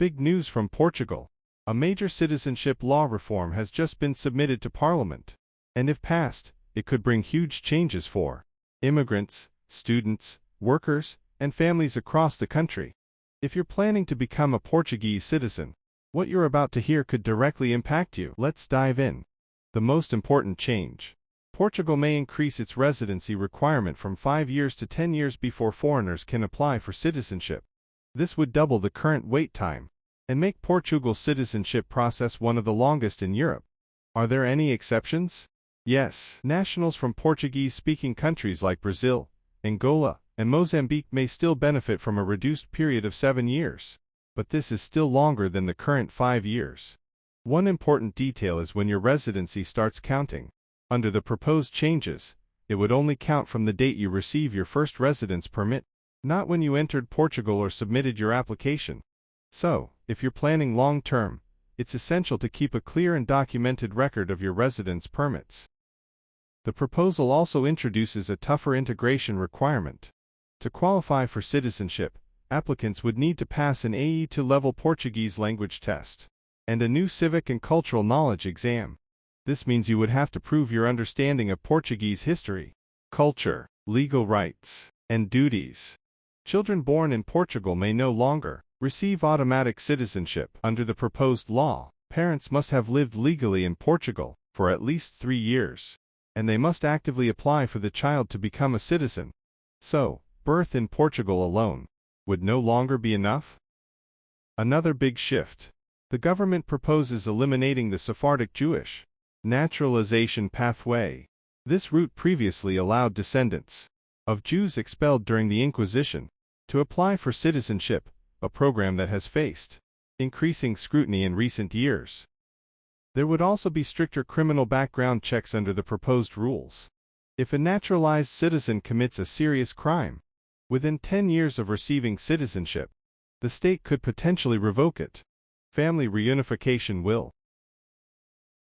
Big news from Portugal. A major citizenship law reform has just been submitted to Parliament. And if passed, it could bring huge changes for immigrants, students, workers, and families across the country. If you're planning to become a Portuguese citizen, what you're about to hear could directly impact you. Let's dive in. The most important change. Portugal may increase its residency requirement from 5 years to 10 years before foreigners can apply for citizenship. This would double the current wait time and make Portugal's citizenship process one of the longest in Europe. Are there any exceptions? Yes. Nationals from Portuguese-speaking countries like Brazil, Angola, and Mozambique may still benefit from a reduced period of 7 years, but this is still longer than the current 5 years. One important detail is when your residency starts counting. Under the proposed changes, it would only count from the date you receive your first residence permit, not when you entered Portugal or submitted your application. So, if you're planning long-term, it's essential to keep a clear and documented record of your residence permits. The proposal also introduces a tougher integration requirement. To qualify for citizenship, applicants would need to pass an AE2 level Portuguese language test and a new civic and cultural knowledge exam. This means you would have to prove your understanding of Portuguese history, culture, legal rights, and duties. Children born in Portugal may no longer receive automatic citizenship. Under the proposed law, parents must have lived legally in Portugal for at least 3 years, and they must actively apply for the child to become a citizen. So, birth in Portugal alone would no longer be enough. Another big shift. The government proposes eliminating the Sephardic Jewish naturalization pathway. This route previously allowed descendants of Jews expelled during the Inquisition to apply for citizenship, a program that has faced increasing scrutiny in recent years. There would also be stricter criminal background checks under the proposed rules. If a naturalized citizen commits a serious crime within 10 years of receiving citizenship, the state could potentially revoke it. Family reunification will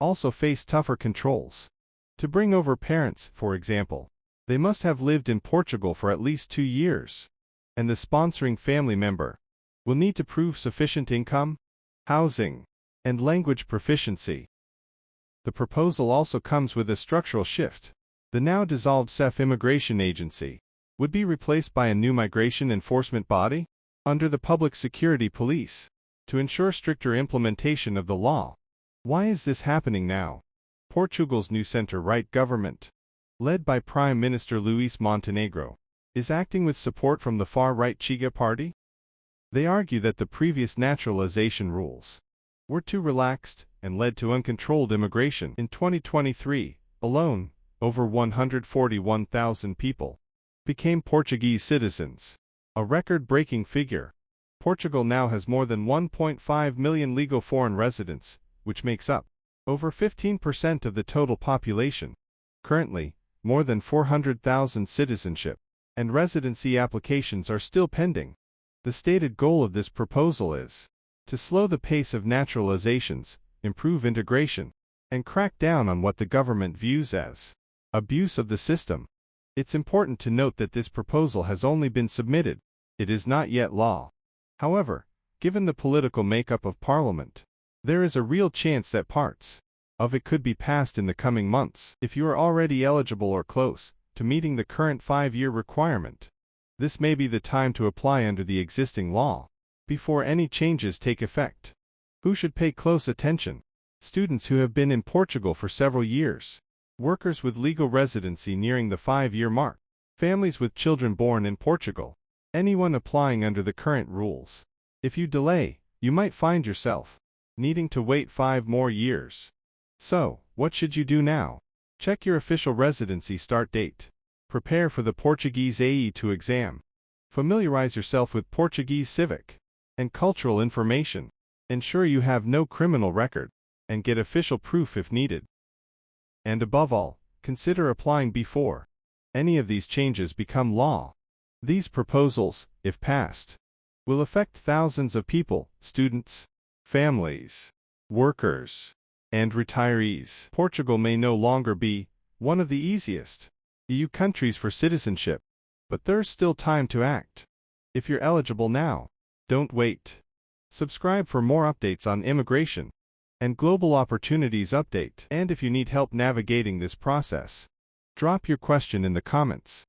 also face tougher controls. To bring over parents, for example, they must have lived in Portugal for at least 2 years, and the sponsoring family member will need to prove sufficient income, housing, and language proficiency. The proposal also comes with a structural shift. The now dissolved CEF Immigration Agency would be replaced by a new migration enforcement body under the Public Security Police to ensure stricter implementation of the law. Why is this happening now? Portugal's new center-right government, led by Prime Minister Luís Montenegro, is acting with support from the far-right Chega party. They argue that the previous naturalization rules were too relaxed and led to uncontrolled immigration. In 2023 alone, over 141,000 people became Portuguese citizens, a record-breaking figure. Portugal now has more than 1.5 million legal foreign residents, which makes up over 15% of the total population. Currently, more than 400,000 citizenship and residency applications are still pending. The stated goal of this proposal is to slow the pace of naturalizations, improve integration, and crack down on what the government views as abuse of the system. It's important to note that this proposal has only been submitted. It is not yet law. However, given the political makeup of Parliament, there is a real chance that parts of it could be passed in the coming months. If you are already eligible or close to meeting the current 5-year requirement, this may be the time to apply under the existing law before any changes take effect. Who should pay close attention? Students who have been in Portugal for several years, workers with legal residency nearing the 5-year mark, families with children born in Portugal, anyone applying under the current rules. If you delay, you might find yourself needing to wait 5 more years. So, what should you do now? Check your official residency start date. Prepare for the Portuguese AE2 exam. Familiarize yourself with Portuguese civic and cultural information. Ensure you have no criminal record, and get official proof if needed. And above all, consider applying before any of these changes become law. These proposals, if passed, will affect thousands of people, students, families, workers, and retirees. Portugal may no longer be one of the easiest EU countries for citizenship, but there's still time to act. If you're eligible now, don't wait. Subscribe for more updates on immigration and global opportunities update. And if you need help navigating this process, drop your question in the comments.